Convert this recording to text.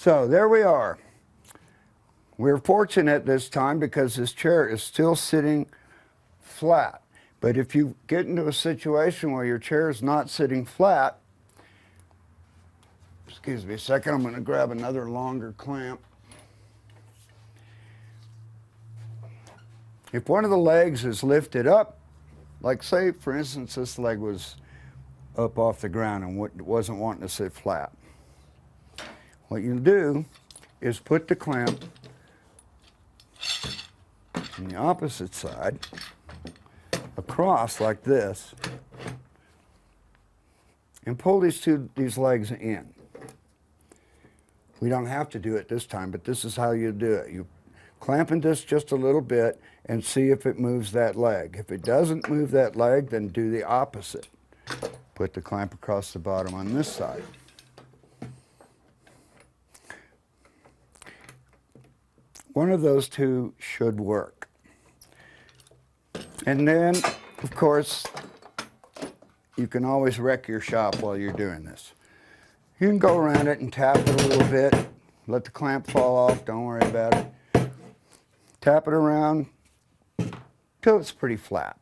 So there we are. We're fortunate this time because this chair is still sitting flat. But if you get into a situation where your chair is not sitting flat, excuse me a second, I'm going to grab another longer clamp. If one of the legs is lifted up, like say for instance this leg was up off the ground and wasn't wanting to sit flat, what you do is put the clamp on the opposite side across like this and pull these legs in. We don't have to do it this time, but this is how you do it. You clamp this just a little bit and see if it moves that leg. If it doesn't move that leg, then do the opposite. Put the clamp across the bottom on this side. One of those two should work. And then, of course, you can always wreck your shop while you're doing this. You can go around it and tap it a little bit. Let the clamp fall off, don't worry about it. Tap it around till it's pretty flat.